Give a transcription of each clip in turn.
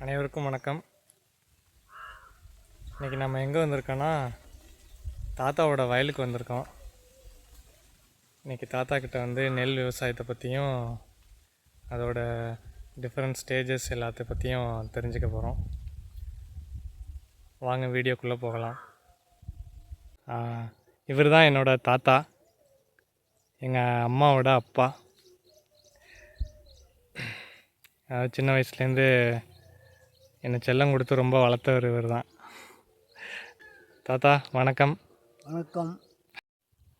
அனைவருக்கும் வணக்கம். இன்றைக்கி நம்ம எங்கே வந்திருக்கோன்னா தாத்தாவோட வயலுக்கு வந்திருக்கோம். இன்றைக்கி தாத்தா கிட்ட வந்து நெல் விவசாயத்தை பற்றியும் அதோட டிஃப்ரெண்ட் ஸ்டேஜஸ் எல்லாத்த பற்றியும் தெரிஞ்சுக்க போகிறோம். வாங்க வீடியோக்குள்ளே போகலாம். இவர் தான் என்னோடய தாத்தா, எங்கள் அம்மாவோட அப்பா. சின்ன வயசுலேருந்து என்னை செல்லம் கொடுத்து ரொம்ப வளர்த்தவர் இவர் தான். தாத்தா வணக்கம். வணக்கம்.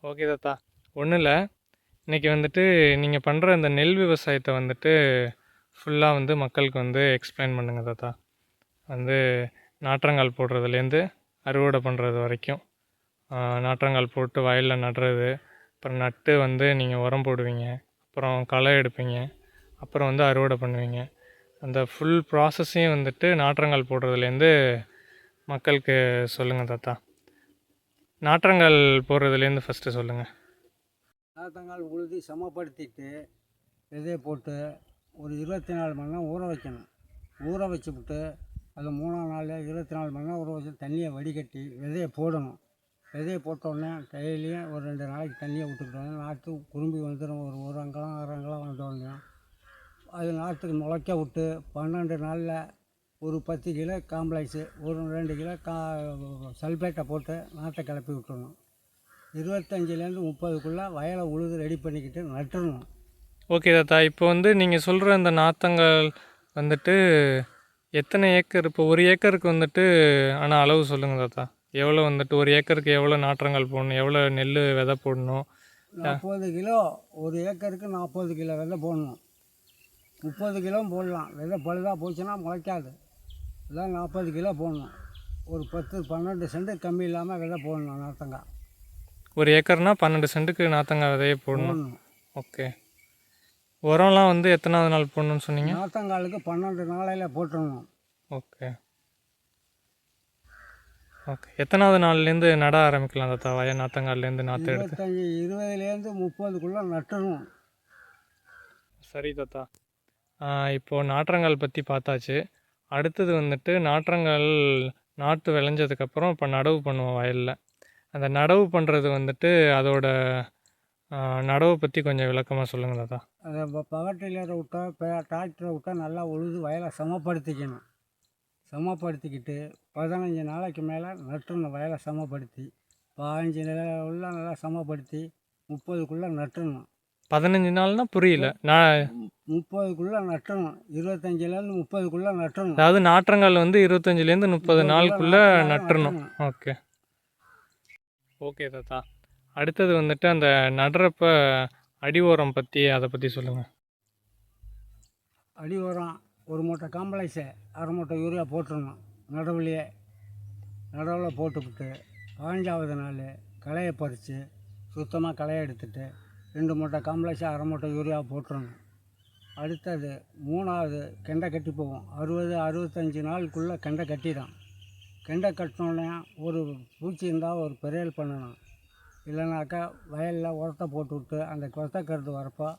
ஓகே தாத்தா, ஒன்றும் இல்லை, இன்றைக்கி வந்துட்டு நீங்கள் பண்ணுற இந்த நெல் விவசாயத்தை வந்துட்டு ஃபுல்லாக வந்து மக்களுக்கு வந்து எக்ஸ்பிளைன் பண்ணுங்கள் தாத்தா. வந்து நாற்றங்கால் போடுறதுலேருந்து அறுவடை பண்ணுறது வரைக்கும், நாற்றங்கால் போட்டு வயலில் நடுறது, அப்புறம் நட்டு வந்து நீங்கள் உரம் போடுவீங்க, அப்புறம் களை எடுப்பீங்க, அப்புறம் வந்து அறுவடை பண்ணுவீங்க. அந்த ஃபுல் ப்ராசஸையும் வந்துட்டு நாற்றங்கால் போடுறதுலேருந்து மக்களுக்கு சொல்லுங்கள் தாத்தா. நாற்றங்கால் போடுறதுலேருந்து ஃபஸ்ட்டு சொல்லுங்கள். நாற்றங்கால் உழுதி சமப்படுத்திட்டு விதையை போட்டு ஒரு 24 மணி நேரம் ஊற வைக்கணும். ஊற வச்சுவிட்டு அது 3ஆம் நாள் 24 மணி நேரம் ஊற வச்சு தண்ணியை வடிகட்டி விதையை போடணும். விதையை போட்டோடனே டெய்லியும் ஒரு 2 நாளைக்கு தண்ணியை விட்டுக்கிட்டோன்னே நாற்று குறும்பி வந்துடும். ஒரு அங்கலம் 1/2 அங்கலம் வந்தோடனே அது நாற்றுக்கு முளைக்க விட்டு 12 நாளில் ஒரு 10 கிலோ காம்ப்ளெக்ஸு, ஒரு 2 கிலோ சல்பேட்டை போட்டு நாற்றை கிளப்பி விட்டுறணும். 25லேருந்து 30க்குள்ளே வயலை உழுது ரெடி பண்ணிக்கிட்டு நட்டுடணும். ஓகே தாத்தா, இப்போ வந்து நீங்கள் சொல்கிற அந்த நாற்றங்கால் வந்துட்டு எத்தனை ஏக்கர்? இப்போ ஒரு ஏக்கருக்கு வந்துட்டு ஆனால் அளவு சொல்லுங்கள் தாத்தா. எவ்வளோ வந்துட்டு ஒரு ஏக்கருக்கு எவ்வளோ நாற்றங்கால் போடணும், எவ்வளோ நெல் விதை போடணும்? 40 கிலோ ஒரு ஏக்கருக்கு 40 கிலோ விதை போடணும். 30 கிலோ போடலாம். விதை பழுதாக போச்சுன்னா முளைக்காது. இதான் 40 கிலோ போடணும். ஒரு 10-12 சென்ட் கம்மி இல்லாமல் விதை போடணும் நாற்றங்காய். ஒரு ஏக்கர்னா 12 சென்ட்டுக்கு நாற்றங்காய் விதையை போடணும். ஓகே. உரம்லாம் வந்து எத்தனாவது நாள் போடணும்னு சொன்னீங்க? நாற்றங்காலுக்கு 12 நாளையில் போட்டுடணும். Okay okay. எத்தனாவது நாள்லேருந்து நட ஆரம்பிக்கலாம் தாத்தா வயல் நாற்றங்கால்லேருந்து நாற்று எடுத்து? 20லேருந்து 30க்குள்ளே நட்டுணும். சரி தாத்தா, இப்போது நாற்றங்கால் பற்றி பார்த்தாச்சு. அடுத்தது வந்துட்டு நாற்று விளைஞ்சதுக்கப்புறம் இப்போ நடவு பண்ணுவோம் வயலில். அந்த நடவு பண்ணுறது வந்துட்டு அதோட நடவை பற்றி கொஞ்சம் விளக்கமாக சொல்லுங்கள் தாத்தா. அதை பவர் டில்லரை விட்டா டிராக்டரை விட்டால் நல்லா உழுது வயலை சமப்படுத்திக்கணும். சமப்படுத்திக்கிட்டு 15 நாளைக்கு மேலே நட்டுணும். வயலை சமப்படுத்தி 15 உள்ள நல்லா சமப்படுத்தி 30க்குள்ளே நட்டுணும். 15 நாள்னா புரியல. நான் 30க்குள்ளே நட்டணும். 25லேருந்து 30க்குள்ளே நட்டணும். அதாவது நாற்றங்கால் வந்து 25லேருந்து 30 நாளுக்குள்ளே நட்டுறணும். ஓகே ஓகே தாத்தா. அடுத்தது வந்துட்டு அந்த நடுறப்ப அடி உரம் பற்றி அதை பற்றி சொல்லுங்கள். அடி உரம் ஒரு மூட்டை காம்ப்ளெக்ஸு, 1/2 மூட்டை யூரியா போட்டுடணும். நடுவில் போட்டுவிட்டு 15வது நாள் களையை பறித்து சுத்தமாக களையை எடுத்துட்டு 2 மூட்டை காம்ப்ளெக்ஸு 1/2 மூட்டை யூரியா போட்டுடணும். அடுத்தது 3வது கெண்டை கட்டி போவோம். 60-65 நாளுக்குள்ளே கெண்டை கட்டிடும். கெண்டை கட்டினோடனே ஒரு பூச்சி இருந்தால் ஒரு பெரியல் பண்ணணும். இல்லைனாக்கா வயலில் உரத்தை போட்டு விட்டு அந்த கொத்தக்கருது வரப்போ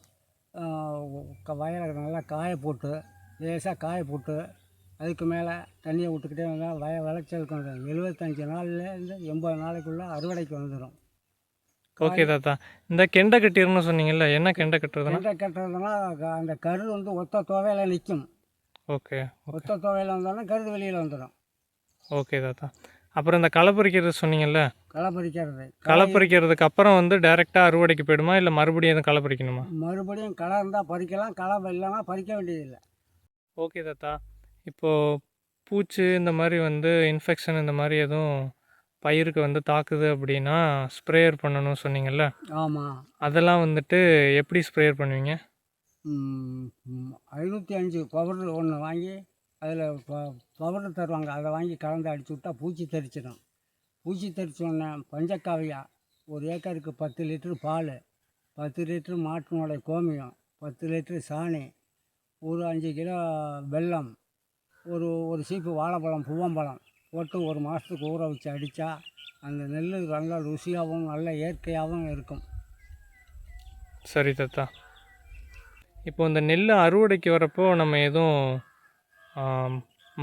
வயலை நல்லா காய போட்டு லேசாக காய போட்டு அதுக்கு மேலே தண்ணியை விட்டுக்கிட்டே வந்தால் விளைச்சலுக்கு வந்துடும். 75 நாள்லேருந்து 80 நாளைக்குள்ளே அறுவடைக்கு வந்துடும். ஓகே தாத்தா, இந்த கெண்டை கட்டிடணும்னு சொன்னீங்கல்ல, என்ன கெண்டை கட்டுறதுனா? கெண்டை கட்டுறதுனா அந்த கரு வந்து ஒத்த துவையில் நிற்கும். ஓகே. ஒத்த துவையில் வந்தோன்னா கருது வெளியில் வந்துடும். ஓகே தாத்தா. அப்புறம் இந்த களை பறிக்கிறது சொன்னீங்கல்ல, களை பறிக்கிறதுக்கு அப்புறம் வந்து டைரெக்டாக அறுவடைக்கு போயிடுமா, இல்லை மறுபடியும் எதுவும் களை பறிக்கணுமா? மறுபடியும் களை இருந்தால் பறிக்கலாம், களை இல்லைன்னா பறிக்க வேண்டியதில்லை. ஓகே தாத்தா. இப்போது பூச்சி இந்த மாதிரி வந்து இன்ஃபெக்ஷன் இந்த மாதிரி எதுவும் பயிருக்கு வந்து தாக்குது அப்படின்னா ஸ்ப்ரேயர் பண்ணணும் சொன்னீங்கல்ல? ஆமாம். அதெல்லாம் வந்துட்டு எப்படி ஸ்ப்ரேயர் பண்ணுவீங்க? 505 பவுடர் ஒன்று வாங்கி அதில் பவுடர் தருவாங்க. அதை வாங்கி கலந்து அடிச்சு விட்டா பூச்சி தெளிச்சிடும். பூச்சி தெளித்தோடனே பஞ்சக்காவியா ஒரு ஏக்கருக்கு 10 லிட்ரு பால், 10 லிட்ரு மாட்டினுடைய கோமியம், 10 லிட்ரு சாணி, ஒரு 5 கிலோ வெல்லம், ஒரு சீப்பு வாழைப்பழம் பூவம்பழம் போட்டு 1 மாதத்துக்கு ஊற வச்சு அடித்தா அந்த நெல் நல்லா ருசியாகவும் நல்ல இயற்கையாகவும் இருக்கும். சரி தாத்தா. இப்போ இந்த நெல் அறுவடைக்கு வரப்போ நம்ம எதுவும்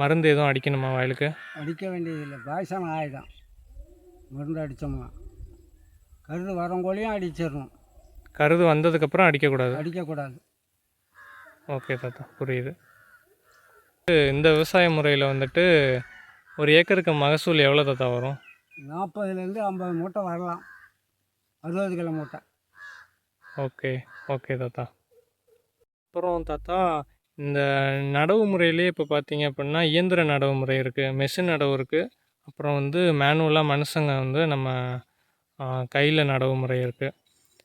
மருந்து எதுவும் அடிக்கணுமா வயலுக்கு? அடிக்க வேண்டியதில்லை, பாய்சன் ஆகிடும் மருந்து அடித்தோம்னா. கருது வரங்கோலையும் அடிச்சிடணும், கருது வந்ததுக்கப்புறம் அடிக்கக்கூடாது. அடிக்கக்கூடாது. ஓகே தாத்தா, புரியுது. இந்த விவசாய முறையில் வந்துட்டு ஒரு ஏக்கருக்கு மகசூல் எவ்வளோ தாத்தா வரும்? 40லேருந்து 50 மூட்டை வரலாம், 60 கிலோ மூட்டை. ஓகே ஓகே தாத்தா. அப்புறம் தாத்தா, இந்த நடவு முறையிலே இப்போ பார்த்தீங்க அப்படின்னா இயந்திர நடவு முறை இருக்குது, மெஷின் நடவு இருக்குது, அப்புறம் வந்து மேனுவலாக மனுஷங்க வந்து நம்ம கையில் நடவு முறை இருக்குது.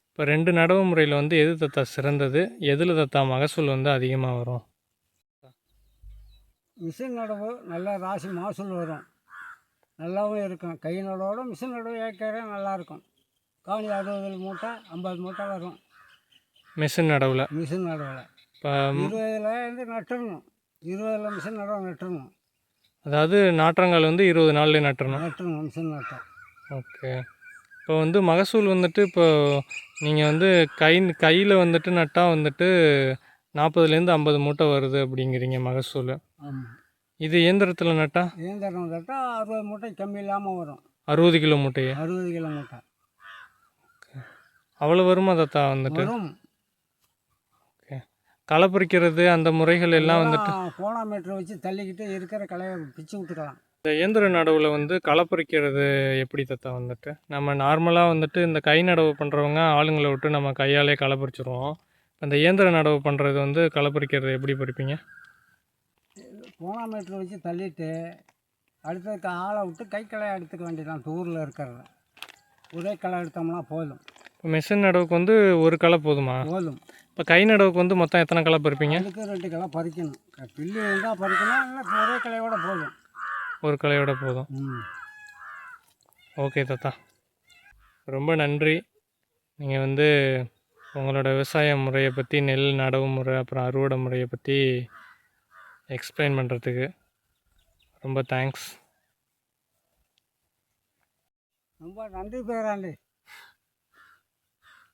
இப்போ 2 நடவு முறையில் வந்து எது தாத்தா சிறந்தது? எதில் தாத்தா மகசூல் வந்து அதிகமாக வரும்? மிஷின் நடவு நல்லா ராசி மகசூல் வரும், நல்லாவும் இருக்கும். கை நடவோட மிஷின் நடவு ஏக்கரே நல்லாயிருக்கும். காணி 60 மூட்டை 50 மூட்டை வரும் மிஷின் நடவில். மிஷின் நடவில் இப்போ 20லேருந்து நட்டுறணும், 20ல் மிஷின் நடவு நட்டுறணும். அதாவது நாற்றங்கால் வந்து 20 நாள்லேயே நட்டுறணும். நட்டுறணும் மிஷின் நட்டோம். ஓகே. இப்போ வந்து மகசூல் வந்துட்டு இப்போ நீங்கள் வந்து கையில் வந்துட்டு நட்டால் வந்துட்டு 40லேருந்து 50 மூட்டை வருது அப்படிங்கிறீங்க மகசூல். ஆமாம். இது இயந்திரத்தில் நட்டால் இயந்திரம் நட்டால் 60 மூட்டை கம்மி இல்லாமல் வரும், 60 கிலோ மூட்டையே. 60 கிலோ மூட்டை அவ்வளோ வருமா தாத்தா வந்துட்டு? வரும். ஓகே. களை பறிக்கிறது அந்த முறைகள் எல்லாம் வந்துட்டு கோணாமீட்டரை வச்சு தள்ளிக்கிட்டு இருக்கிற களையை பிச்சு விட்டுக்கலாம். இந்த இயந்திர நடவில் வந்து களை பறிக்கிறது எப்படி தாத்தா வந்துட்டு? நம்ம நார்மலாக வந்துட்டு இந்த கை நடவு பண்ணுறவங்க ஆளுங்களை விட்டு நம்ம கையாலே களை பறிச்சிருவோம். அந்த இயந்திர நடவு பண்ணுறது வந்து களை பறிக்கிறது எப்படி பறிப்பீங்க? கோணாமீட்டரை வச்சு தள்ளிட்டு அடுத்ததுக்கு ஆளை விட்டு கை களையை எடுத்துக்க வேண்டியதான். தூரில் இருக்கிறத ஒரே களை எடுத்தோம்னா போதும். இப்போ மிஷின் நடவுக்கு வந்து ஒரு களை போதுமா? போதும். இப்போ கை நடவுக்கு வந்து மொத்தம் எத்தனை களை பறிப்பீங்க? அதுக்கு 2 களை பறிக்கணும். பில்லு இருந்தால் பறிக்கணும், இல்லை ஒரே களையோட போதும். ஒரு களையோட போதும். ஓகே தாத்தா, ரொம்ப நன்றி. நீங்கள் வந்து உங்களோட விவசாய முறையை பற்றி, நெல் நடவு முறை அப்புறம் அறுவடை முறையை பற்றி எக்ஸ்பிளைன் பண்ணுறதுக்கு ரொம்ப தேங்க்ஸ். ரொம்ப நன்றி பேராண்டி.